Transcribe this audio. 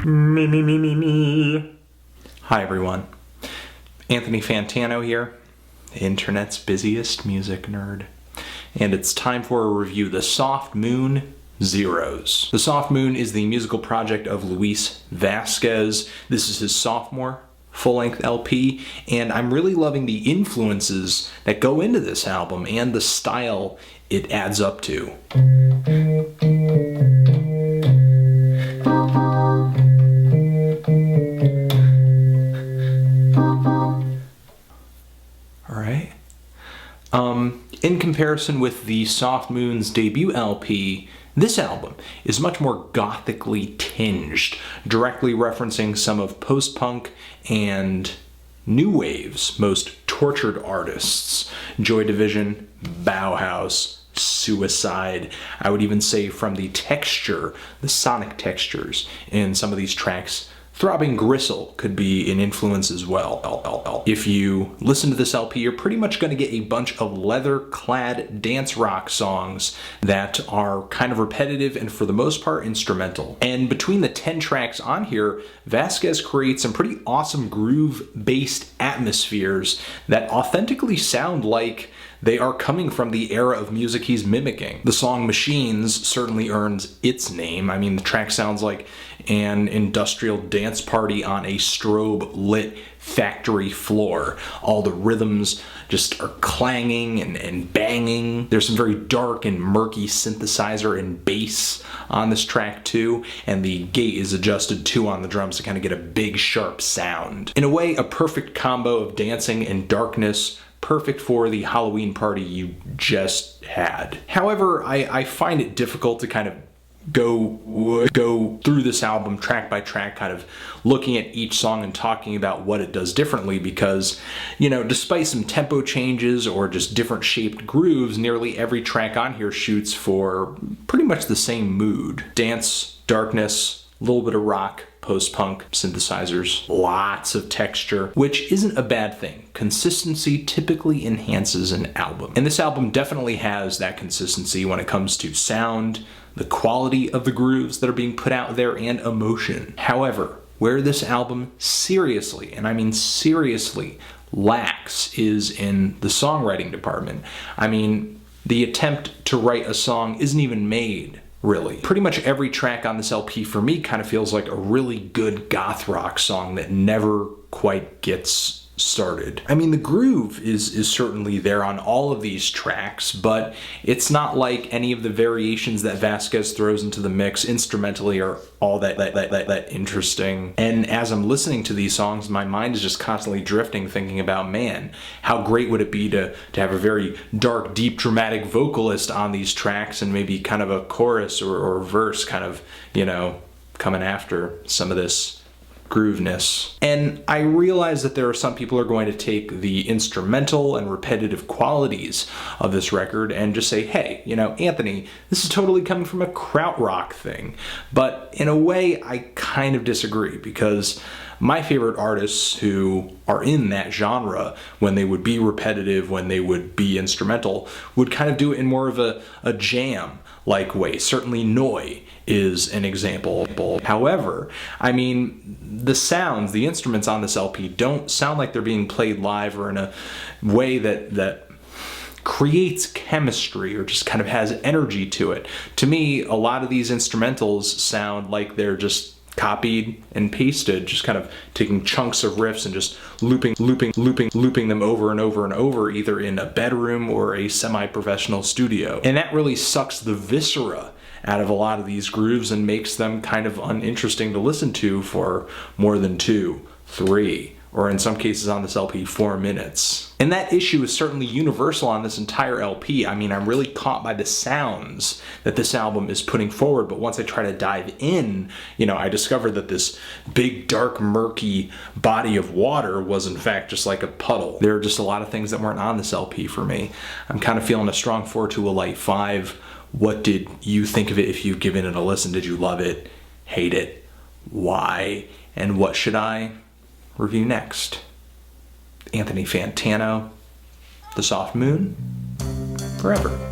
Me. Hi everyone, Anthony Fantano here, the internet's busiest music nerd, and it's time for a review of the Soft Moon Zeros. The Soft Moon is the musical project of Luis Vasquez. This is his sophomore full-length LP, and I'm really loving the influences that go into this album and the style it adds up to. Alright. In comparison with the Soft Moon's debut LP, this album is much more gothically tinged, directly referencing some of post-punk and new wave's most tortured artists. Joy Division, Bauhaus, Suicide. I would even say from the texture, the sonic textures in some of these tracks, Throbbing Gristle could be an influence as well. If you listen to this LP, you're pretty much going to get a bunch of leather-clad dance rock songs that are kind of repetitive and for the most part instrumental. And between the 10 tracks on here, Vasquez creates some pretty awesome groove-based atmospheres that authentically sound like they are coming from the era of music he's mimicking. The song Machines certainly earns its name. I mean, the track sounds like an industrial dance party on a strobe-lit factory floor. All the rhythms just are clanging and banging. There's some very dark and murky synthesizer and bass on this track too, and the gate is adjusted too on the drums to kind of get a big sharp sound. In a way, a perfect combo of dancing and darkness, perfect for the Halloween party you just had. However, I find it difficult to kind of go through this album track by track, kind of looking at each song and talking about what it does differently because, you know, despite some tempo changes or just different shaped grooves, nearly every track on here shoots for pretty much the same mood. Dance, darkness, a little bit of rock, post-punk, synthesizers, lots of texture, which isn't a bad thing. Consistency typically enhances an album. And this album definitely has that consistency when it comes to sound, the quality of the grooves that are being put out there, and emotion. However, where this album seriously, and I mean seriously, lacks is in the songwriting department. I mean, the attempt to write a song isn't even made, really. Pretty much every track on this LP for me kind of feels like a really good goth rock song that never quite gets started. I mean, the groove is certainly there on all of these tracks, but it's not like any of the variations that Vasquez throws into the mix instrumentally are all that interesting. And as I'm listening to these songs, my mind is just constantly drifting, thinking about, man, how great would it be to have a very dark, deep, dramatic vocalist on these tracks and maybe kind of a chorus or verse kind of, you know, coming after some of this grooveness. And I realize that there are some people who are going to take the instrumental and repetitive qualities of this record and just say, hey, you know, Anthony, this is totally coming from a krautrock thing. But in a way, I kind of disagree because my favorite artists who are in that genre, when they would be repetitive, when they would be instrumental, would kind of do it in more of a jam-like way. Certainly Noi is an example. However, I mean, the sounds, the instruments on this LP don't sound like they're being played live or in a way that creates chemistry or just kind of has energy to it. To me, a lot of these instrumentals sound like they're just copied and pasted, just kind of taking chunks of riffs and just looping them over and over and over, either in a bedroom or a semi-professional studio. And that really sucks the viscera out of a lot of these grooves and makes them kind of uninteresting to listen to for more than 2, 3, or in some cases on this LP, 4 minutes. And that issue is certainly universal on this entire LP. I mean, I'm really caught by the sounds that this album is putting forward, but once I try to dive in, you know, I discovered that this big, dark, murky body of water was in fact just like a puddle. There are just a lot of things that weren't on this LP for me. I'm kind of feeling a strong 4 to a light 5. What did you think of it if you've given it a listen? Did you love it? Hate it? Why? And what should I review next? Anthony Fantano, The Soft Moon, forever.